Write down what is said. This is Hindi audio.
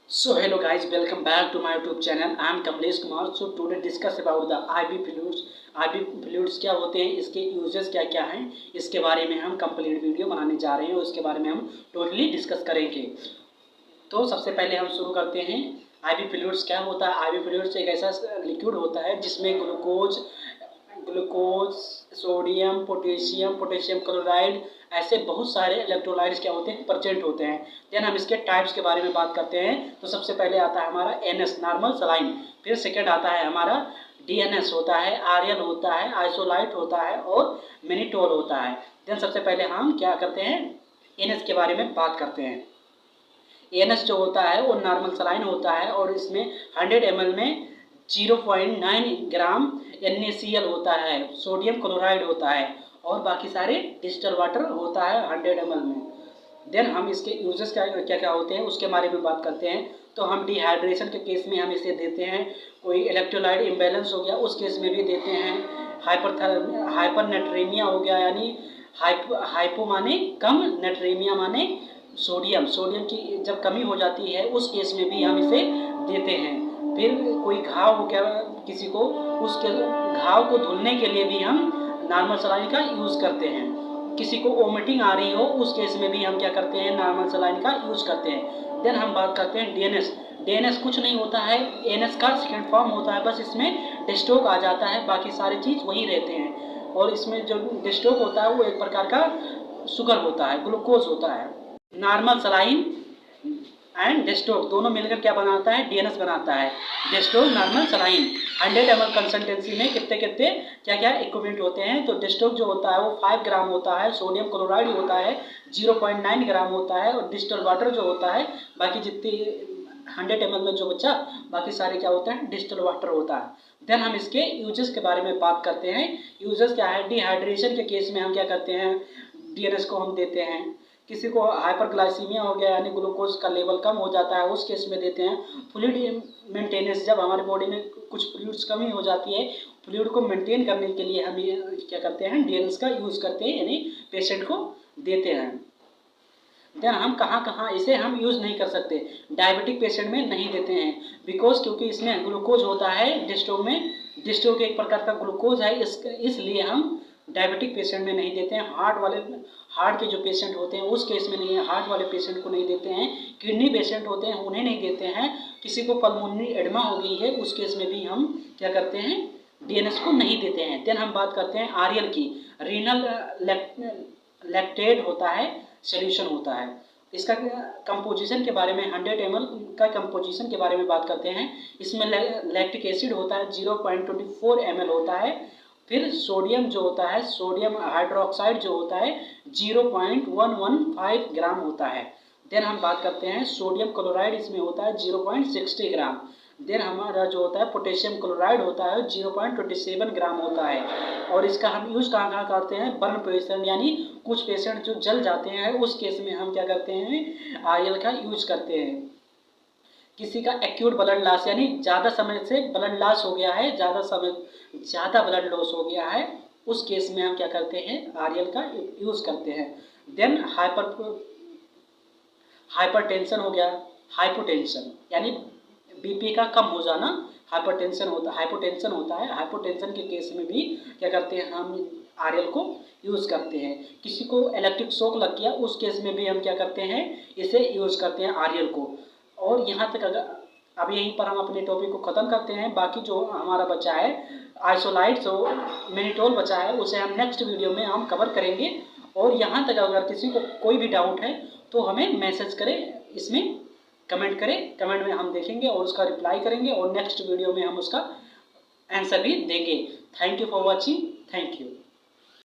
So hello guys, welcome back to my YouTube channel. I am Kamlesh Kumar. So today discuss about the IV fluids. IV fluids क्या होते हैं, इसके यूजेस क्या क्या हैं, इसके बारे में हम कंप्लीट वीडियो बनाने जा रहे हैं और उसके बारे में हम टोटली डिस्कस करेंगे। तो सबसे पहले हम शुरू करते हैं। IV फ्लूइड्स क्या होता है। IV फ्लूइड्स एक ऐसा लिक्विड होता है जिसमें ग्लूकोज, सोडियम, पोटेशियम क्लोराइड, ऐसे बहुत सारे इलेक्ट्रोलाइट्स क्या होते हैं, प्रेजेंट होते हैं। देन हम इसके टाइप्स के बारे में बात करते हैं। तो सबसे पहले आता है हमारा NS नॉर्मल सलाइन, फिर सेकेंड आता है हमारा DNS होता है, RL होता है, आइसोलाइट होता है और मिनिटोल होता है। देन सबसे पहले हम क्या करते हैं, NS के बारे में बात करते हैं। NS जो होता है वो नॉर्मल सलाइन होता है और इसमें 100 ml में 0.9 ग्राम NaCl होता है, सोडियम क्लोराइड होता है और बाकी सारे डिस्टिल वाटर होता है 100 ml में। देन हम इसके यूजेस क्या क्या होते हैं उसके बारे में बात करते हैं। तो हम डिहाइड्रेशन के केस में हम इसे देते हैं, कोई इलेक्ट्रोलाइट इम्बैलेंस हो गया उस केस में भी देते हैं, हाइपरनेट्रेमिया हो गया, यानी हाइपो माने कम, नेट्रेमिया माने सोडियम की जब कमी हो जाती है उस केस में भी हम इसे देते हैं। फिर कोई घाव हो गया किसी को, उसके घाव को धुलने के लिए भी हम नॉर्मल सलाइन का यूज़ करते हैं। किसी को वोमिटिंग आ रही हो उस केस में भी हम क्या करते हैं, नॉर्मल सलाइन का यूज़ करते हैं। देन हम बात करते हैं DNS कुछ नहीं होता है, NS का सेकेंड फॉर्म होता है, बस इसमें डिस्टोक आ जाता है, बाकी सारी चीज़ वही रहते हैं। और इसमें जो डिस्टोक होता है वो एक प्रकार का शुगर होता है, ग्लूकोज होता है। नॉर्मल सलाइन एंड डेस्टोक दोनों मिलकर क्या बनाता है, DNS बनाता है। डेस्टोक नॉर्मल सलाइन 100 ml कंसनटेंसी में कितने कितने क्या क्या इक्विवेलेंट होते हैं। तो डेस्टोक जो होता है वो 5 ग्राम होता है, सोडियम क्लोराइड होता है 0.9 ग्राम होता है और डिस्टिल वाटर जो होता है, बाकी जितनी 100 ml में जो बचा बाकी सारे क्या होता है, डिस्टिल वाटर होता है। देन हम इसके यूजेस के बारे में बात करते हैं। यूजेस क्या है, डिहाइड्रेशन के केस में हम क्या करते हैं, DNS को हम देते हैं। किसी को हाइपरग्लाइसीमिया हो गया यानी ग्लूकोज का लेवल कम हो जाता है उस केस में देते हैं। फ्लूइड मेंटेनेंस, जब हमारी बॉडी में कुछ फ्लूइड्स कमी हो जाती है, फ्लूइड को मेंटेन करने के लिए हम ये क्या करते हैं, DNS का यूज़ करते हैं, यानी पेशेंट को देते हैं। देन हम कहाँ कहाँ इसे हम यूज़ नहीं कर सकते, डायबिटिक पेशेंट में नहीं देते हैं, बिकॉज क्योंकि इसमें ग्लूकोज होता है डिस्टोक में, डिस्टोक एक प्रकार का ग्लूकोज है, इसलिए हम डायबिटिक पेशेंट में नहीं देते हैं। हार्ट के जो पेशेंट होते हैं उस केस में नहीं है, हार्ट वाले पेशेंट को नहीं देते हैं। किडनी पेशेंट होते हैं उन्हें नहीं देते हैं। किसी को पल्मोनरी एडमा हो गई है उस केस में भी हम क्या करते हैं, DNS को नहीं देते हैं। देन हम बात करते हैं RL की, रीनल लैक्टेट होता है, सोल्यूशन होता है। इसका कंपोजिशन के बारे में 100 ml का कंपोजिशन के बारे में बात करते हैं। इसमें लैक्टिक एसिड होता है 0.24 ml होता है। फिर सोडियम जो होता है, सोडियम हाइड्रोक्साइड जो होता है 0.115 ग्राम होता है। देन हम बात करते हैं सोडियम क्लोराइड, इसमें होता है 0.60 ग्राम। देन हमारा जो होता है पोटेशियम क्लोराइड होता है 0.27 ग्राम होता है। और इसका हम यूज़ कहाँ कहाँ करते हैं, बर्न पेशेंट, यानी कुछ पेशेंट जो जल जाते हैं उस केस में हम क्या करते हैं, RL का यूज़ करते हैं। किसी का एक्यूट ब्लड लॉस, यानी ज़्यादा समय से ब्लड लॉस हो गया है, ज़्यादा ब्लड लॉस हो गया है, उस केस में हम क्या करते हैं, RL का यूज़ करते हैं। देन हाइपरटेंशन हो गया, हाइपोटेंशन यानी BP का कम हो जाना, हाइपरटेंशन होता है। हाइपोटेंशन के केस में भी क्या करते हैं, हम RL को यूज़ करते हैं। किसी को इलेक्ट्रिक शॉक लग गया उस केस में भी हम क्या करते हैं, इसे यूज़ करते हैं RL को। और यहाँ तक अगर अब यहीं पर हम अपने टॉपिक को ख़त्म करते हैं। बाकी जो हमारा बचा है आइसोलाइट, जो मिनिटोल बचा है, उसे हम नेक्स्ट वीडियो में हम कवर करेंगे। और यहाँ तक अगर किसी को कोई भी डाउट है तो हमें मैसेज करें, इसमें कमेंट करें, कमेंट में हम देखेंगे और उसका रिप्लाई करेंगे और नेक्स्ट वीडियो में हम उसका आंसर भी देंगे। Thank you for watching, thank you.